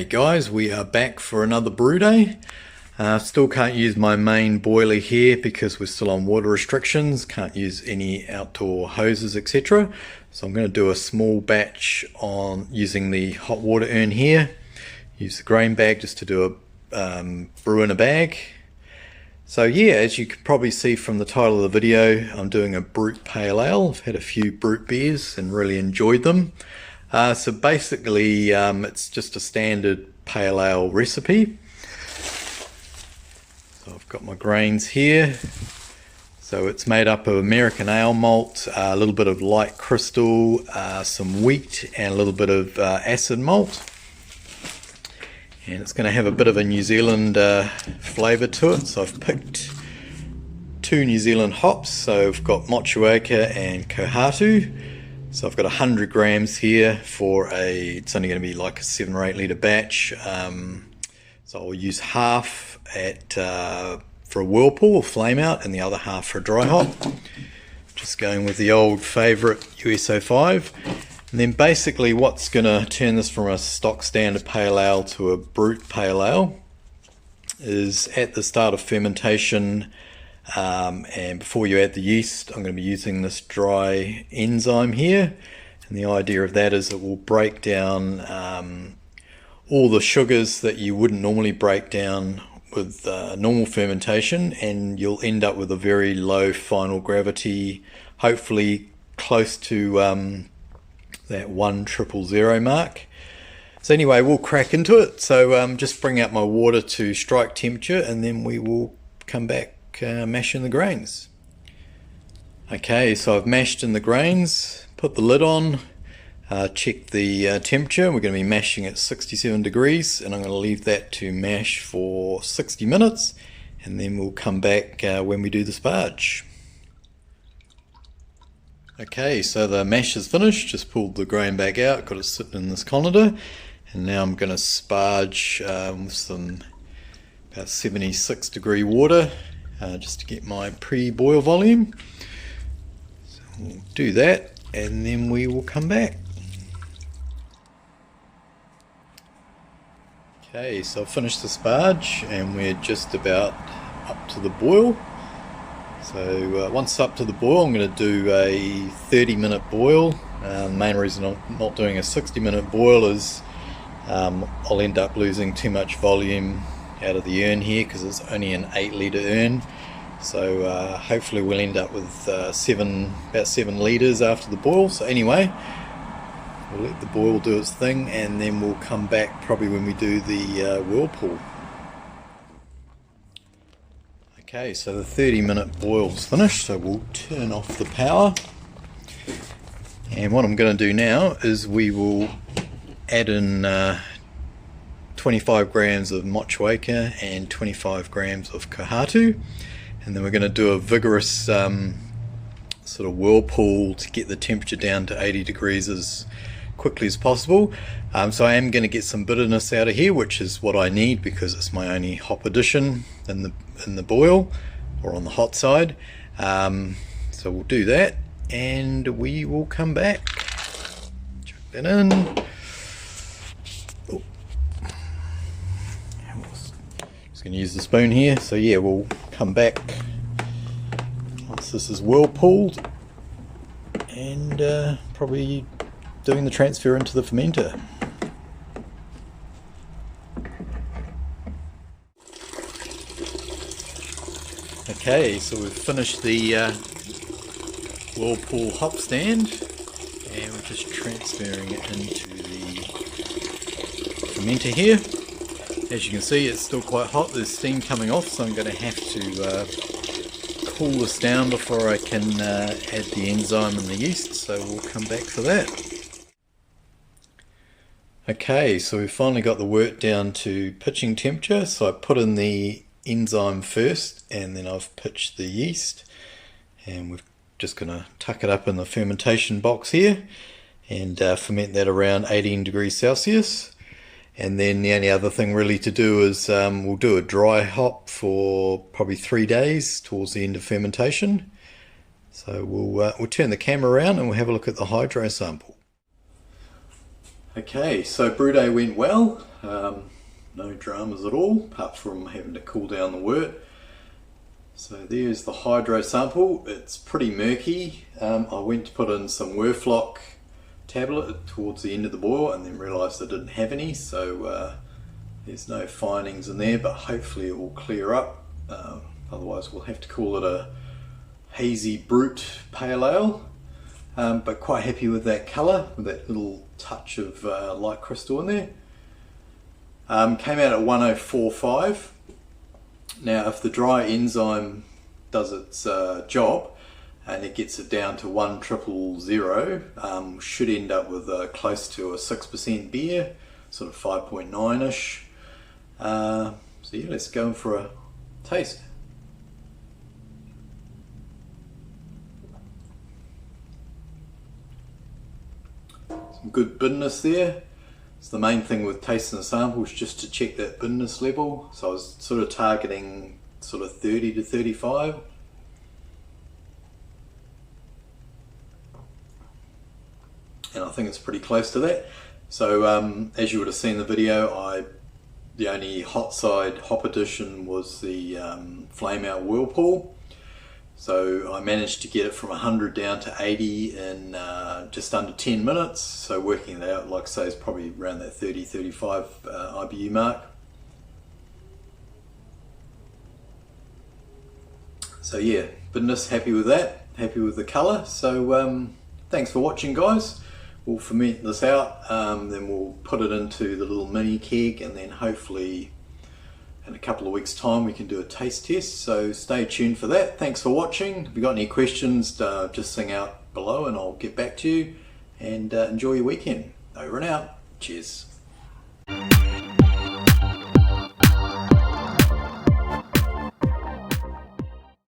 Hey guys, we are back for another brew day. Still can't use my main boiler here because we're still on water restrictions. Can't use any outdoor hoses, etc. So I'm going to do a small batch on using the hot water urn here. Use the grain bag just to do a brew in a bag. So yeah, as you can probably see from the title of the video, I'm doing a Brut Pale Ale. I've had a few Brut beers and really enjoyed them. So basically it's just a standard pale ale recipe. So I've got my grains here. So it's made up of American ale malt, a little bit of light crystal, some wheat and a little bit of acid malt. And it's going to have a bit of a New Zealand flavour to it. So I've picked two New Zealand hops. So I've got Motueka and Kohatu. So I've got 100 grams here for it's only going to be like a 7 or 8 litre batch. So I'll use half for a whirlpool or flame out and the other half for a dry hop. Just going with the old favourite US05. And then basically what's going to turn this from a stock standard pale ale to a Brut Pale Ale is at the start of fermentation. And before you add the yeast, I'm going to be using this dry enzyme here, and the idea of that is it will break down all the sugars that you wouldn't normally break down with normal fermentation, and you'll end up with a very low final gravity, hopefully close to that 1,000 mark. So anyway, we'll crack into it. So just bring out my water to strike temperature, and then we will come back mashing the grains. Okay, so I've mashed in the grains, put the lid on, check the temperature. We're going to be mashing at 67 degrees, and I'm going to leave that to mash for 60 minutes, and then we'll come back when we do the sparge. Okay, so the mash is finished. Just pulled the grain bag out, got it sitting in this colander, and now I'm going to sparge with some about 76 degree water. Just to get my pre-boil volume. So we'll do that and then we will come back. Okay, so I've finished the sparge and we're just about up to the boil. So once up to the boil, I'm going to do a 30-minute boil. The main reason I'm not doing a 60-minute boil is I'll end up losing too much volume out of the urn here because it's only an 8 litre urn. So hopefully we'll end up with about 7 litres after the boil. So anyway, we'll let the boil do its thing and then we'll come back probably when we do the whirlpool. Okay, so the 30-minute boil's finished, so we'll turn off the power. And what I'm going to do now is we will add in 25 grams of Motueka and 25 grams of Kohatu, and then we're going to do a vigorous sort of whirlpool to get the temperature down to 80 degrees as quickly as possible. So I am going to get some bitterness out of here, which is what I need because it's my only hop addition in the boil or on the hot side. So we'll do that and we will come back. Chuck that in. Going to use the spoon here, so yeah, we'll come back once this is well pulled and probably doing the transfer into the fermenter. Okay, so we've finished the whirlpool hop stand and we're just transferring it into the fermenter here. As you can see, it's still quite hot. There's steam coming off, so I'm going to have to cool this down before I can add the enzyme and the yeast, so we'll come back for that. Okay, so we've finally got the wort down to pitching temperature, so I put in the enzyme first and then I've pitched the yeast, and we're just going to tuck it up in the fermentation box here and ferment that around 18 degrees Celsius. And then the only other thing really to do is we'll do a dry hop for probably 3 days towards the end of fermentation. So we'll turn the camera around and we'll have a look at the hydro sample. Okay, so brew day went well. No dramas at all, apart from having to cool down the wort. So there's the hydro sample. It's pretty murky. I went to put in some Whirlpool tablet towards the end of the boil and then realised I didn't have any, so there's no findings in there, but hopefully it will clear up. Otherwise we'll have to call it a hazy Brut pale ale. But quite happy with that colour, with that little touch of light crystal in there. Came out at 1045. Now if the dry enzyme does its job and it gets it down to 1000, should end up with close to a 6% beer, sort of 5.9ish. So yeah, let's go in for a taste. Some good bitterness there. So the main thing with tasting the sample is just to check that bitterness level. So I was sort of targeting sort of 30 to 35. And I think it's pretty close to that. So as you would have seen in the video, the only hot side hop addition was the flame out whirlpool. So I managed to get it from 100 down to 80 in just under 10 minutes. So working it out, like I say, is probably around that 30-35 IBU mark. So yeah, bitterness, happy with that, happy with the colour. So thanks for watching, guys. We'll ferment this out, then we'll put it into the little mini keg, and then hopefully in a couple of weeks time we can do a taste test. So stay tuned for that. Thanks for watching. If you've got any questions, just sing out below and I'll get back to you. And enjoy your weekend. Over and out. Cheers.